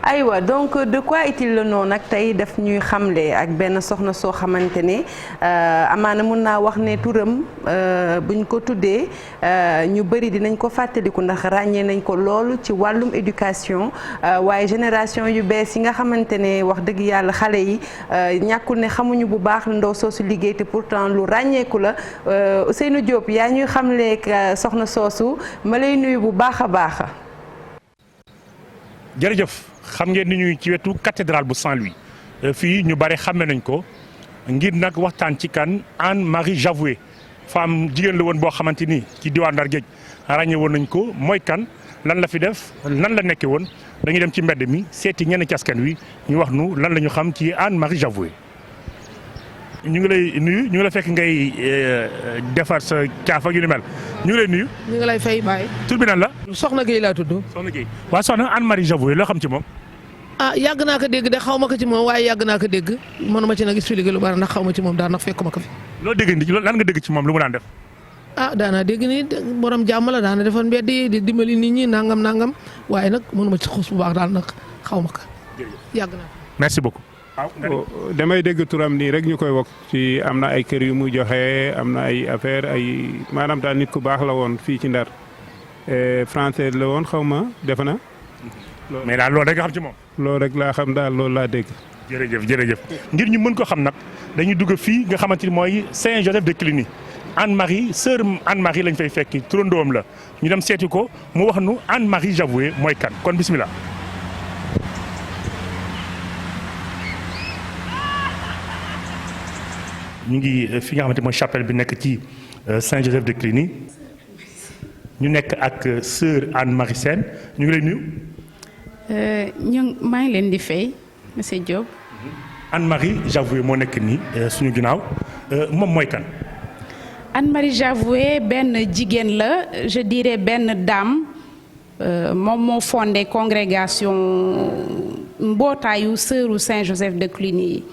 aywa donc de quoi est-il le nom nag tey daf ñuy xamle ak benn soxna soo xamante ne amaana mun naa wax ne turam buñ ko tuddee ñu bëri dinañ ko fàttaliku ndax ràññee nañ ko loolu ci wàllum éducation waaye génération yu bees yi nga xamante ne wax dëgg yàlla xale yi ñàkkul ne xamuñu bu baax ndaw soosu liggéey te pourtant lu ràññeeku la Ousseynou Diop yaa ñuy xamle soxna soosu ma lay nuyu bu baax a baax. jërëjëf xam ngeen ni ñuy ci wetu cathédrale bu Saint-Louis fii ñu bare xàmme nañ ko ngir nag waxtaan ci kan Anne-Marie Javoué femme jigéen la woon boo xamante ni ci diwaan Ndar Géej ràññe woon nañ ko mooy kan lan la fi def nan la nekkee woon dañuy dem ci mbedd mi seeti ñenn ci askan wi ñu wax nu lan la ñu xam ci Anne-Marie Javoué. ñu ngi lay nuyu ñu ngi la fekk ngay defar sa caaf ak yu ni mel ñu ngi lay nuyu. ñu ngi lay fay baay. tur bi nan la. Soxna Guèye laa tudd. Soxna Guèye waaw soxna Anne-Marie Javoué loo xam ci moom. Yàgg naa ko dégg de xaw ma ko ci moom waaye yàgg naa ko dégg mënuma ci nag expliquer lu bari ndax xaw ma ci moom daal ndax fekkuma ko fi. loo dégg lan nga dégg ci moom lu mu daan def. Daanaa dégg ni borom jàmm la daana defoon mbedd yi di dimbali nit ñi nangam waaye nag mënuma ci xuus bu baax daal nag xaw ma ko. yàgg naa ko. merci beaucoup. damay dégg turam nii rek ñu koy wax ci am na ay kër yu muy joxe am na ay affaire ay maanaam daal nit ku baax la woon fii ci Ndar français la woon xaw ma defe na. mais daal loolu rek nga xam ci moom. loolu rek laa xam daal loolu laa dégg. jërëjëf ngir ñu mën ko xam nag dañuy dugg fii nga xamante ni mooy Saint-Joseph de Cluny Anne-Marie sœur Anne-Marie lañ fay fekki turandoom la ñu dem seeti ko mu wax nu Anne-Marie Javoué mooy kan kon bismillah. ñu ngi fi nga xamante mooy chapelle bi nekk ci Saint-Joseph de Cluny ñu nekk ak sœur Anne-Marie Sène ñu ngi lay nuyu. maa ngi leen di fay monsieur Diop. Anne-Marie Javoué moo nekk nii suñu ginnaaw moom mooy kan. Anne-Marie Javoué benn jigéen la je dirais benn dame moom moo fondé congrégation mbootaayu sœuru Saint-Joseph de Cluny yi.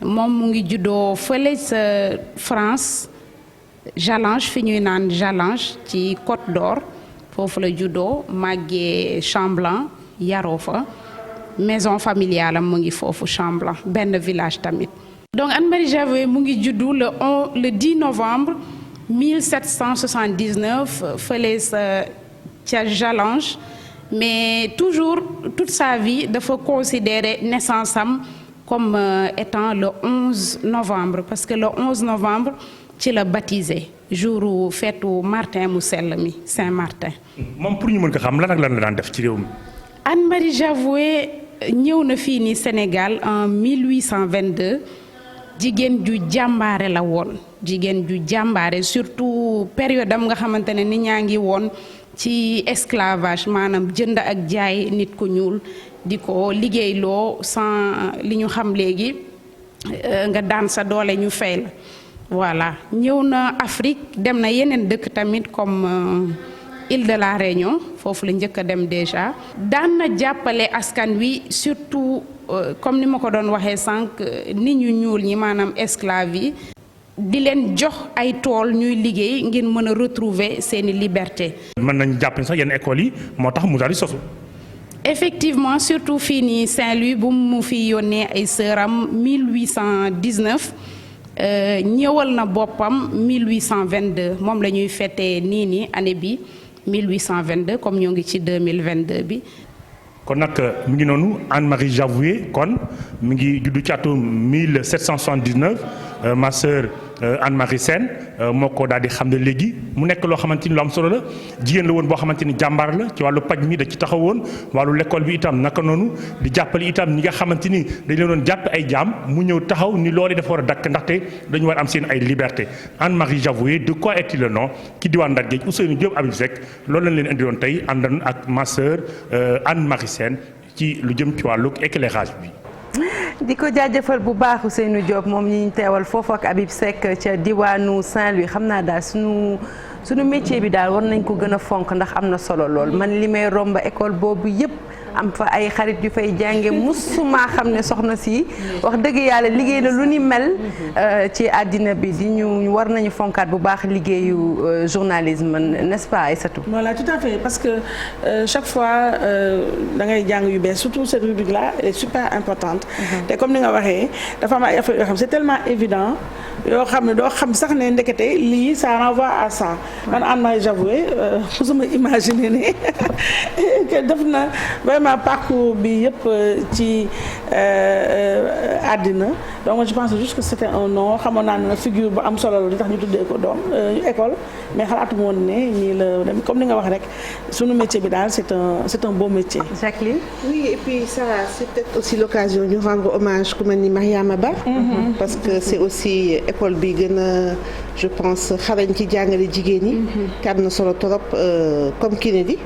moom mu ngi juddoo fële sa France Jalange fi ñuy naan Jalange ci Côte d'Or foofu la juddoo màggee Chamblanc yaroo fa maison familiale am mu ngi foofu Chamblanc benn village tamit. donc Anne-Marie Javoué mu ngi juddu le 10 novembre 1779 fële sa ca Jalange mais toujours toute sa vie dafa considérer naissance am comme étant le 11 novembre parce que le 11 novembre ci la baptisé jouru feetu Martin mu sell mi Saint-Martin. moom pour ñu mën ko xam lan ak lan la daan def ci réew mi. Anne-Marie Javoué ñëw na fii ni Sénégal en 1822 jigéen ju jàmbaare la woon jigéen ju jàmbaare surtout période am nga xamante ne nit ñaa ngi woon ci esclavage maanaam jënd ak jaay nit ku ñuul. di ko liggéeyloo sans li ñu xam léegi nga daan sa doole ñu fay la voilà ñëw na Afrique dem na yeneen dëkk tamit comme Île de la Réunion foofu la njëkk a dem déjà daan na jàppale askan wi surtout comme ni ma ko doon waxee sànq nit ñu ñuul ñi maanaam esclave yi di leen jox ay tool ñuy liggéey ngir mën a retrouver seeni liberté. mën nañ jàpp sax yenn écoles yi moo tax mu daal di sosu. effectivement surtout fii nii Saint-Louis bu mu fi yónnee ay sëram 1819 ñëwal na boppam 1822 moom la ñuy fêté nii année bi 1822 comme ñoo ngi ci 2022 bi. kon nag mi ngi noonu Anne-Marie Javoué kon mi ngi juddu ci atum 1779 ma sœur Anne-Marie Sène moo ko daal di xam ne léegi mu nekk loo xamante ni lu am solo la jigéen la woon boo xamante ni jàmbaar la ci wàllu paj mi da ci taxawoon wàllu l'école bi itam naka noonu di jàppale itam ñi nga xamante ni dañ leen doon jàpp ay jaam mu ñëw taxaw ni loolu dafa war a dakk ndaxte dañu war am seen ay liberté Anne-Marie Javoué de quoi est-il le nom ki diwaan Ndar Géej Ousseynou Diop Habib Seck loolu lañ leen indiwoon tey àndoon ak ma sœur Anne-Marie Sène ci lu jëm ci wàllu éclairage bi. di ko jaajëfal bu baax Ousseynou Diop moom ñi ñu teewal foofu ak Habib Seck ca diwaanu Saint-Louis xam naa daal suñu métier bi daal war nañ ko gën a fonk ndax am na solo lool man li may romb école boobu yëpp am fa ay xarit yu fay jànge musuma xam ne soxna si wax dëgg yàlla liggéey na lu ni mel ci àddina bi di ñu war nañu fonkaat bu baax liggéeyu journalisme n'est-ce pas Aïssatou? Voilà, tout à fait, parce que chaque fois da ngay jàng yu bees, surtout cette rubrique là elle est super importante. te comme ni nga waxee dafa am ay affaires yoo xam c'est tellement évident yoo xam ne doo xam sax ne ndekete lii ça renvoie à ça. man Anne-Marie Javoué mosuma imaginer ne que def na vraiment parcours bi yëpp ci àddina donc je pense juste que c'était un nom xamoon naa ne figure bu am solo la li tax ñu tuddee ko doom école mais xalaatuma woon ne nii la comme ni nga wax rek sunu métier bi daal c'est un beau métier. Jacqueline. Oui, et puis ça c'est peut-être aussi l'occasion ñu rendre hommage ku mel ni Mariama Ba. parce que c'est aussi école bi gën a je pense xarañ ci jàngale jigéen ñi. te am na solo trop comme Kennedy.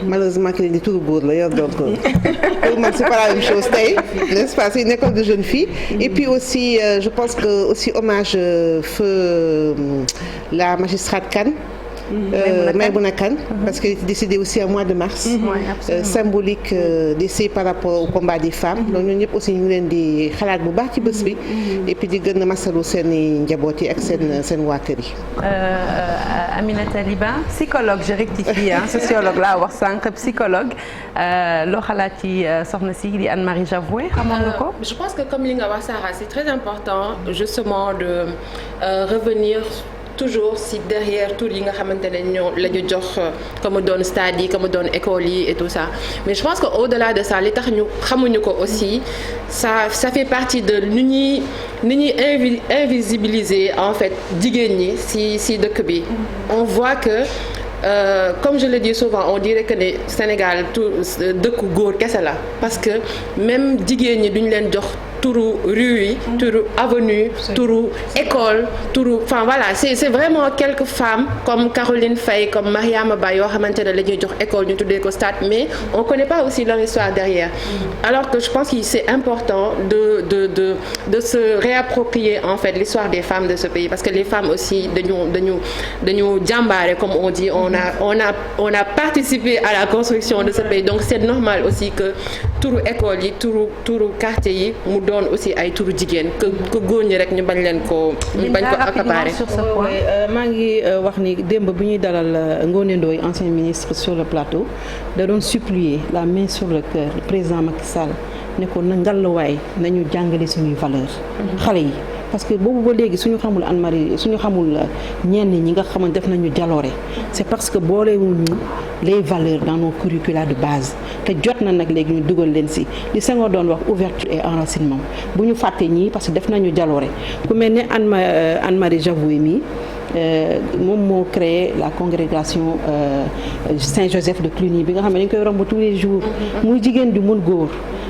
malheureusement Kennedy turu góor la yor donc pour man c'est pas la même chose tey n'est-ce pas c'est une école de jeunes filles. et puis aussi je pense que aussi hommage feu la magistrate Kane. Maïmouna Kane parce qu'elle était décédée aussi au mois de mars. Symbolique décès par rapport au combat des femmes. donc ñun ñëpp aussi ñu leen di xalaat bu baax ci bés bi. et puis di gën a masalu seen i njaboot yi ak seen waa kër yi. Aminata Liban psychologue je rectifie sociologue laa wax sànq psychologue loo xalaat ci soxna si di Anne-Marie Javoué xamoon nga ko. Je pense que comme li nga wax Sarah c'est très important justement de revenir. toujours si derrière tout yi nga xamante ne ñoo la ñu jox que mu doon stade yi que mu doon école yi et tout ça mais je pense que au-delà de ça li tax ñu xamuñu ko aussi ça fait partie de ni ñuy invisibiliser en fait jigéen ñi si dëkk bi on voit que comme je le dis souvent on dirait que ne Sénégal tout dëkku góor kese la parce que même jigéen ñi duñ leen jox turu rue yi turu avenue turu école turu enfin voilà c'est vraiment quelques femmes comme Caroline Faye comme Mariama Ba yoo xamante ne la ñuy jox école ñu tuddee ko stade mais on connaît pas aussi leur histoire derrière alors que je pense que c'est important de se réapproprier en fait l'histoire des femmes de ce pays parce que les femmes aussi dañu jàmbaare comme on dit on a participé à la construction de ce pays donc c'est normal aussi que turu école yi turu quartier yi mu doon aussi ay turu jigéen que góor ñi rek ñu bañ ko accaparer. maa ngi wax ni démb bu ñuy dalal Ngoné Ndoye ancien ministre sur le plateau da doon supplier la main sur le cœur le président Macky Sall ne ko na ngallaawaay nañu jàngale suñuy valeur xale yi. parce que boobu ba léegi suñu xamul Anne-Marie suñu xamul ñenn ñi nga xamante def nañu jaloore c'est parce que boolewuñu les valeurs dans nos curricula de base te jot na nag léegi ñu dugal leen ci li Senghor doon wax ouverture et enracinement bu ñu fàtte ñii parce que def nañu jaloore ku mel ne Anne-Marie Javoué mi moom moo créé la congrégation Saint-Joseph de Cluny bi nga xam ne dañ koy romb tous les jours muy jigéen ju mën góor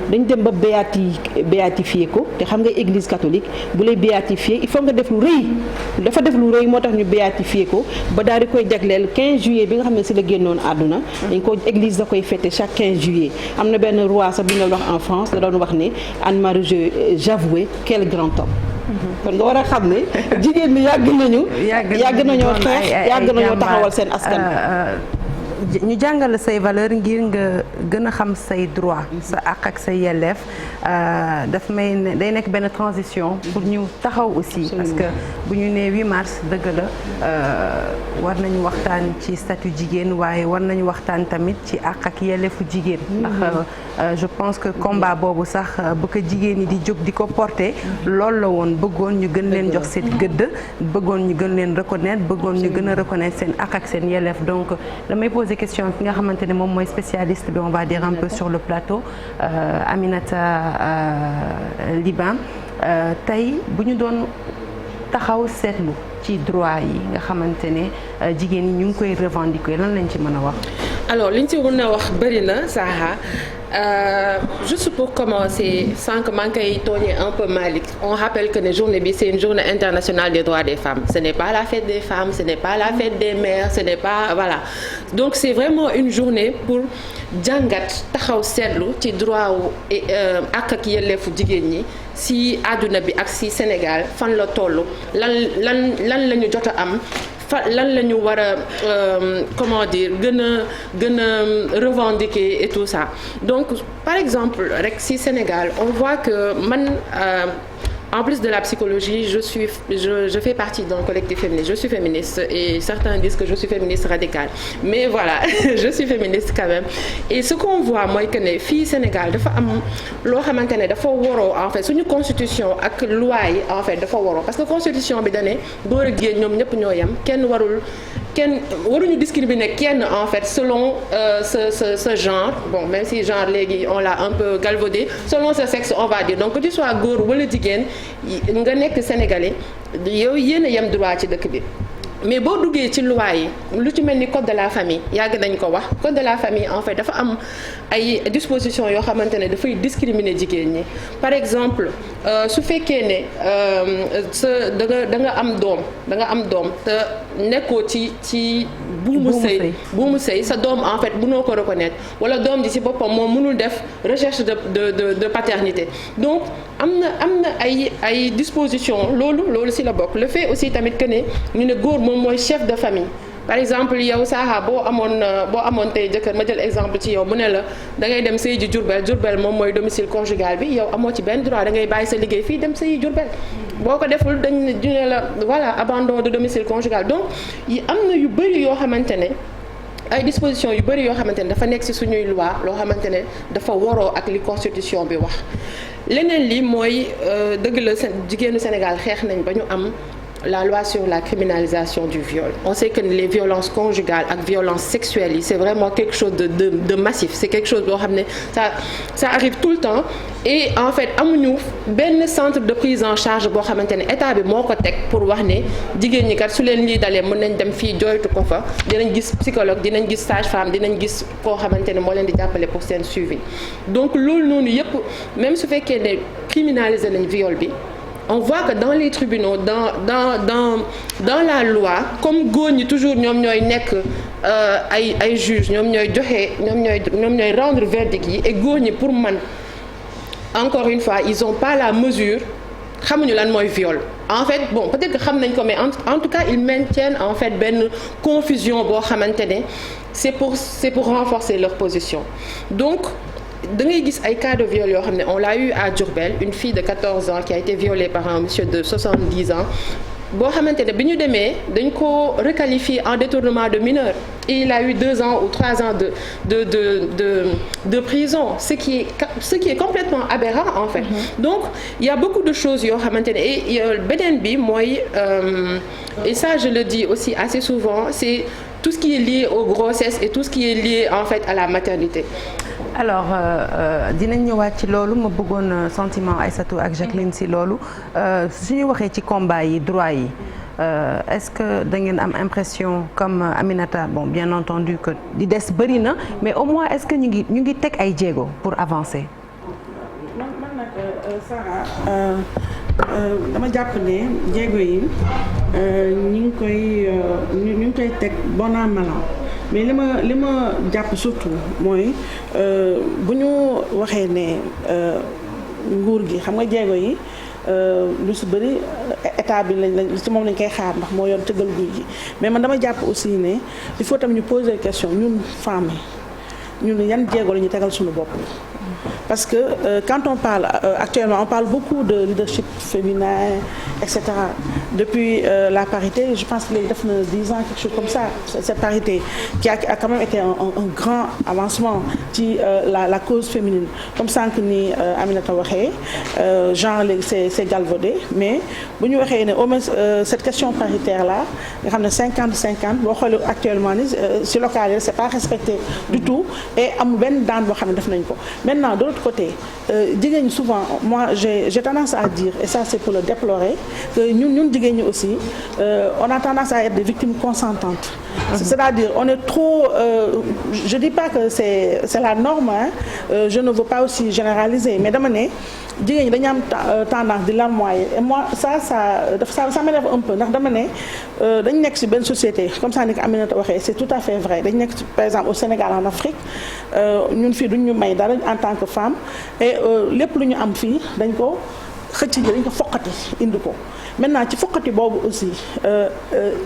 dañ dem ba béatifié ko te xam nga église catholique bu lay béatifié il faut nga def lu rëy dafa def lu rëy moo tax ñu béatifié ko ba daal di koy jagleel 15 juillet bi nga xam ne ci la génnoon àdduna dañ ko église da koy fêter chaque 15 juillet am na benn roi sax bi ñu wax en France da doon wax ne Anne-Marie Javoué quel grand homme kon nga war a xam ne jigéen ñi yàgg nañoo xeex yàgg nañoo taxawal seen askan ñu jàngal la say valeur ngir nga gën a xam say droit sa àq ak say yelleef daf may ne day nekk benn transition pour ñu taxaw aussi parce que bu ñu nee 8 mars dëgg la war nañu waxtaan ci statut jigéen waaye war nañu waxtaan tamit ci àq ak yelleefu jigéen ndax je pense que combat boobu sax bu ko jigéen ñi di jóg di ko porter loolu la woon bëggoon ñu gën leen jox seen gëdd bëggoon ñu gën leen reconnaître bëggoon ñu gën a reconnaître seen àq ak seen yelleef donc damay poser question ki nga xamante ne moom mooy spécialiste bi on va dire un peu sur le plateau Aminata Liban tey bu ñu doon taxaw seetlu ci droit yi nga xamante ne jigéen ñi ñu ngi koy revendiquer lan lañ ci mën a wax. alors liñ ci mën a wax bëri na Sarah juste pour commencer sànq maa ngi koy tooñee un peu Malick on rappelle que ne journée bi c'est une journée internationale des droits des femmes ce n'est pas la fête des femmes ce n'est pas la fête des mères ce n'est pas voilà donc c'est vraiment une journée pour jàngat taxaw seetlu ci droit wu ak yelleefu jigéen ñi si àdduna bi ak si Sénégal fan la toll lan la ñu jot a am lan la ñu war a comment dire gën a revendiquer et tout ça donc par exemple rek ci Sénégal on voit que man en plus de la psychologie je fais partie d'un collectif féministe je suis féministe et certains disent que je suis féministe radicale mais voilà je suis féministe quand même et ce qu'on voit mooy que ne fii Sénégal dafa am loo xamante ne dafa waroo en fait suñu constitution ak loi yi en fait dafa waroo parce que constitution bi dane góor ak jigéen ñoom ñëpp ñoo yem kenn waruñu discriminer kenn en fait selon ce genre bon même si genre léegi on l'a un peu galvaudé selon ce sexe on va dire donc que tu sois góor wala jigéen nga nekk sénégalais yow yéen a yem droit ci dëkk bi mais boo duggee ci loi yi lu ci mel ni code de la famille yàgg nañ ko wax code de la famille en fait dafa am ay dispositions yoo xamante ne dafay discriminer jigéen ñi par exemple su fekkee ne da nga am doom te nekkoo ci buumu sëy sa doom en fait mënoo ko reconnaître wala doom ji ci boppam moom mënul def recherche de paternité donc am na ay dispositions loolu ci la bokk le fait aussi tamit que ne ñu ne góor moom mooy chef de famille par exemple yow Saha boo amoon tey jëkkër ma jël exemple ci yow mu ne la da ngay dem sëy ji Diourbel moom mooy domicile conjugal bi yow amoo ci benn droit da ngay bàyyi sa liggéey fii dem sëyi Diourbel boo ko deful dañ ne la voilà abandon de domicile conjugal donc yi am na yu bëri yoo xamante ne ay dispositions yu bëri yoo xamante ne dafa nekk ci suñuy loi loo xamante ne dafa waroo ak li constitution bi wax leneen li mooy dëgg la jigéenu Sénégal xeex nañ ba ñu am la loi sur la criminalisation du viol. On sait que les violences conjugales ak violences sexuelles c'est vraiment quelque chose de massif. C'est quelque chose boo xam ne ça arrive tout le temps et en fait amuñu benn centre de prise en charge boo xamante ne état bi moo ko teg pour wax ne jigéen ñi kat su leen lii dalee mën nañ dem fii jooytu ko fa dinañ gis psychologue dinañ gis sage-femme dinañ gis koo xamante ne moo leen di jàppale pour seen suivi donc loolu noonu yëpp même su fekkee ne criminaliser nañ viol bi. On voit que dans les tribunaux dans la loi comme góor ñi toujours ñoom ñooy nekk ay juges ñoom ñooy rendre verdict yi et góor ñi pour man encore une fois ils ont pas la mesure xamuñu lan mooy viol en fait bon peut-être que xam nañ ko mais en tout cas ils maintiennent en fait benn confusion boo xamante ne c'est pour renforcer leur position donc da ngay gis ay cas de viol yoo xam ne on l'a eu à Diourbel une fille de 14 ans qui a été violée par un monsieur de 70 ans boo xamante ne bi ñu demee dañ ko requalifier en détournement de mineur et il a eu 2 ans ou 3 ans de prison ce qui est complètement aberrant en fait donc il y a beaucoup de choses yoo xamante ne et beneen bi mooy et ça je le dis aussi assez souvent c'est tout ce qui est lié aux grossesses et tout ce qui est lié en fait à la maternité. Alors dinañ ñëwaat ci loolu ma bëggoon sentiment Aïssatou ak Jacqueline si loolu su ñu waxee ci combat yi droit yi est-ce que da ngeen am impression comme Aminata bon bien entendu que di des bëri na mais au moins est-ce que ñu ngi teg ay jéego pour avancer. man nag Sarah dama jàpp ne jéego yi ñu ngi koy teg bon an mal an mais li ma jàpp surtout mooy bu ñu waxee ne nguur gi xam nga jéego yi lu si bëri état bi lañ ci moom lañ koy xaar ndax moo yor tëggal guy gi mais man dama jàpp aussi ne il faut tamit ñu poser question ñun femmes yi ñun yan jéego la ñu tegal suñu bopp. Parce que quand on parle actuellement on parle beaucoup de leadership féminin etc. Depuis la parité je pense que léegi def na 10 ans quelque chose comme ça cette parité qui a quand même été un grand avancement ci la cause féminine comme sànq ni Aminata waxee genre léegi c'est galvaudé mais bu ñu waxee ne au moins cette question paritaire là nga xam ne 50-50 boo xoolee actuellement ni si local yi c'est pas respecté du tout et amul benn daan boo xam ne def nañ ko maintenant de l'autre côté jigéen ñi souvent moi j'ai tendance à dire et ça c'est pour le déplorer que ñun jigéen ñi aussi on a tendance à être des victimes consentantes. C'est-à-dire on est trop je dis pas que c'est la norme hein je ne veux pas aussi généraliser mais dama ne jigéen ñi dañu am tendance di larmoyer et moi ça m'énerve un peu ndax dama ne dañu nekk ci benn société comme ça ni ko Aminata waxee c'est tout à fait vrai dañu nekk par exemple au Sénégal en Afrique ñun fii duñ ñu may dara en tant que femme et lépp lu ñu am fii dañ ko xëcc ji dañ ko foqati indi ko maintenant ci foqati boobu aussi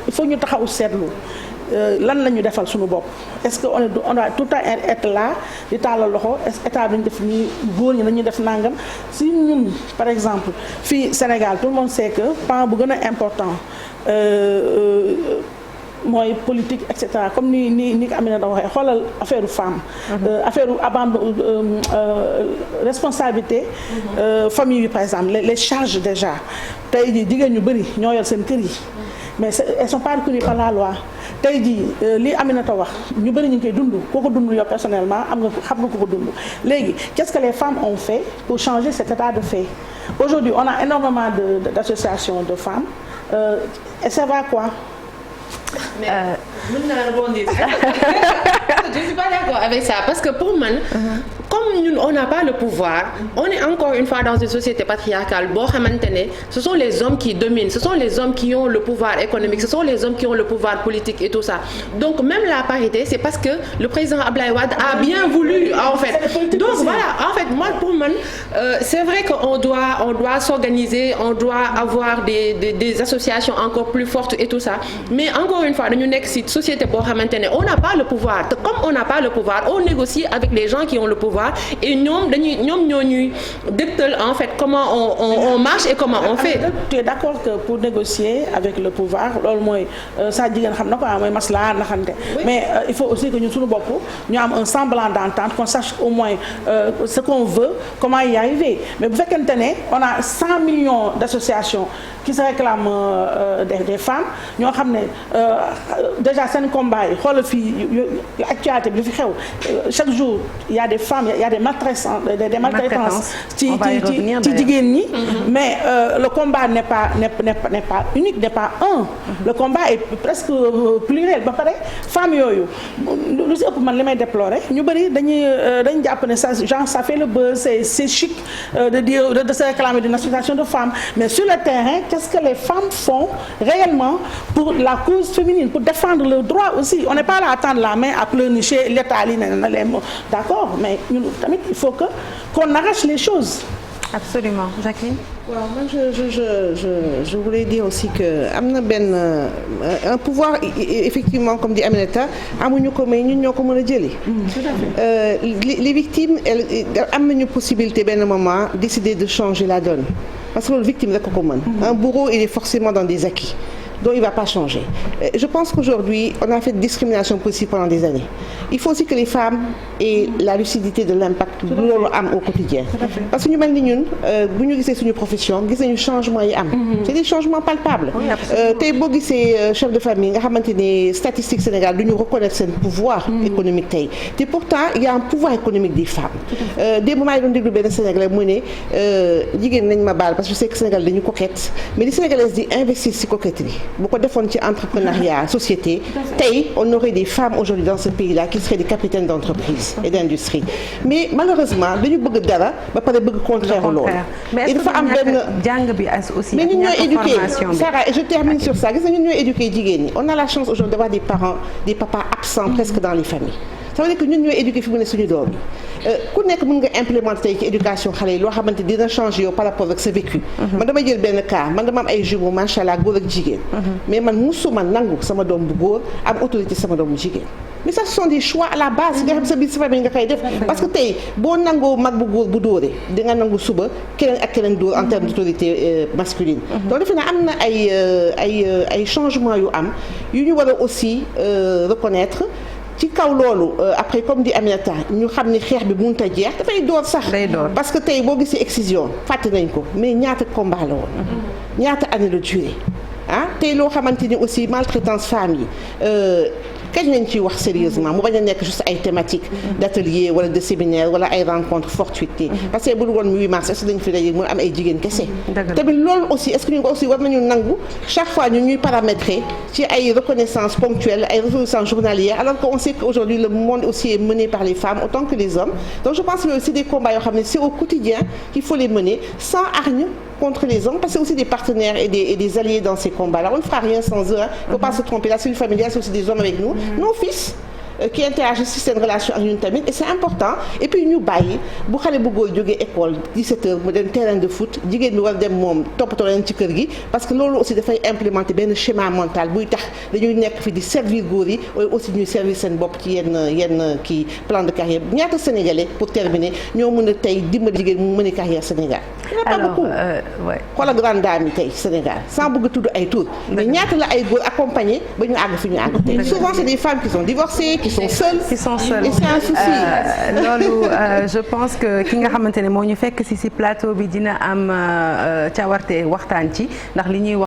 il faut ñu taxaw seetlu lan la ñu defal suñu bopp est-ce que on a tout le temps être là di tàllal loxo est-ce que état bi ñu def nii góor ñi nañu def nangam si ñun par exemple fii Sénégal tout le monde sait que pan bu gën a important mooy politique et cetera comme ni ko Amina da waxee xoolal affaire femme affaire abandon responsabilité famille bi par exemple les charges déjà tey jii jigéen ñu bëri ñoo yor seen kër yi mais elles sont pas reconnues par la loi tey jii li Aminata wax ñu bëri ñu ngi koy dund koo ko dund yow personnellement xam nga ko dund léegi qu'est-ce que les femmes ont fait pour changer cet état de fait aujourd'hui on a énormément d'associations de femmes et ça va quoi. Mais mën naa rebondir. Je suis pas d'accord avec ça parce que pour man. Comme ñun on n'a pas le pouvoir on est encore une fois dans une société patriarcale boo xamante ne ce sont les hommes qui dominent ce sont les hommes qui ont le pouvoir économique ce sont les hommes qui ont le pouvoir politique et tout ça donc même la parité c'est parce que le président Abdoulaye Wade a bien voulu en fait donc voilà en fait moi pour man c'est vrai que on doit s'organiser on doit avoir des associations encore plus fortes et tout ça mais encore une fois dañu nekk ci société boo xamante ne on n'a pas le pouvoir te comme on n'a pas le pouvoir on négocie avec les gens qui ont le pouvoir et ñoom ñoo ñuy dégtal en fait comment on marche et comment on fait. Tu es d'accord que pour négocier avec le pouvoir loolu mooy sa jigéen xam na ko mooy maslaa naxante mais il faut aussi que ñun suñu bopp ñu am un semblant d'entente qu'on sache au moins ce qu'on veut comment y arriver mais bu fekkente ne on a 100 millions d'associations qui se réclament des femmes ñoo xam ne déjà seen combat yi xoolal fii actualité bi li fi xew chaque jour il y a des femmes il y a des maltraitances ci jigéen ñi mais le combat n'est pas unique n'est pas un le combat est presque pluriel ba pare femmes yooyu lu si ëpp man li may déplorer ñu bëri dañuy jàpp ne ça genre ça fait le buzz c'est chic de dire de se réclamer d'une association de femmes mais sur le terrain qu'est-ce que les femmes font réellement pour la cause féminine pour défendre leurs droits aussi on n'est pas là à tendre la main à pleurnicher l'état li na les mots d'accord mais ñun tamit il faut que qu'on arrache les choses. Absolument Jacqueline. waaw man je voulais dire aussi que am na benn un pouvoir effectivement comme dit Aminata amuñu ko mais ñun ñoo ko mën a jëli. Les victimes am nañu possibilité benn moment décider de changer la donne parce que loolu victime rek ko mën. Un bourreau il est forcément dans des acquis. Donc il ne va pas changer. Je pense qu'aujourd'hui, on a fait de discrimination possible pendant des années. Il faut aussi que les femmes aient la lucidité de l'impact bu loolu am au quotidien. Parce que ñu mel ni ñun bu ñu gisee suñu profession gis nañu changement yi am. C'est des changements palpables. Tey boo gisee chef de famille nga xamante ne statistique Sénégal du ñu reconnaître seen pouvoir économique tey te pourtant il y a un pouvoir économique des femmes. Démb maa ngi doon déglu benn Sénégalais mu ne jigéen nañ ma baal parce que je sais que Sénégal dañu coquette mais les Sénégalaises di investir ci coquetterie. bu ko defoon ci entrepreneuriat société tey on aurait des femmes aujourd'hui dans ce pays-là qui seraient des capitaines d'entreprise et d'industrie mais malheureusement dañu bëgg dara ba pare bëgg contraire loolu. mais dafa am benn jàng bi aussi. mais ñun ñooy éduquer Sarah et je termine sur ça gis nga ñun ñooy éduquer jigéen ñi on a la chance aujourd'hui d'avoir des parents des papas absents presque dans les familles. ça veut dire que ñun ñooy éduquer fi mu ne suñu doom yi ku nekk mën nga implémenter tey ci éducation xale yi loo xamante dina changer yow par rapport ak sa vécu. man damay jël benn cas man dama am ay jumeaux macha allah góor ak jigéen. mais man musuma nangu sama doom bu góor am autorité sama doom bu jigéen. mais ça ce sont des choix à la base nga xam sa biir sa famille nga koy def parce que tey boo nangoo mag bu góor bu dóore di nga nangu suba keneen ak keneen dóor en termes d'autorité masculine. donc defe naa am na ay changements yu am yu ñu war a aussi reconnaître. ci kaw loolu après comme dit Aminata ñu xam ni xeex bi mënut a jeex dafay door sax. parce que tey boo gisee excision fàtte nañ ko mais ñaata combat la woon. ñaata année la durée ah tey loo xamante ni aussi maltraitance femmes yi. kañ lañ ciy wax sérieusement mu bañ a nekk juste ay thématiques d'atelier wala de séminaire wala ay rencontres fortuites parce que bu dul woon 8 mars est-ce que dañu fi daje mën am ay jigéen kese tamit loolu aussi est-ce que ñu aussi war nañu nangu chaque fois ñu ñuy paramétrer ci ay reconnaissances ponctuelles ay reconnaissances journalières alors qu'on sait qu'aujourd'hui le monde aussi est mené par les femmes autant que les hommes donc je pense que c'est des combats yoo xam ne c'est au quotidien qu'il faut les mener sans hargne contre les hommes parce que c'est aussi des partenaires et des alliés dans ces combats-là on ne fera rien sans eux il ne faut pas se tromper la cellule familiale c'est aussi des hommes avec nous nos fils qui interagissent ci seen relation ak ñun tamit et c'est important et puis ñu bàyyi bu xale bu góor jógee école 17h mu dem terrain de foot jigéen bi war dem moom toppatoo leen ci kër gi parce que loolu aussi dafay implémenter benn schéma mental buy tax dañuy nekk fi di servir góor yi wala aussi ñuy servir seen bopp ci yenn kii plan de carrière ñaata Sénégalais pour terminer ñoo mën a tey dimbali jigéen mu mën a carrière Sénégal. alors xoolal grande dame yi tey Sénégal sans bëgg tudd ay tour mais ñaata la ay góor accompagné ba ñu àgg fi ñu àgg tey souvent c'est des femmes qui sont divorcées qui sont seules et c'est un souci. loolu je pense que ki nga xamante ne moo ñu fekk ci plateau bi dina am cawarte waxtaan ci ndax li ñuy wax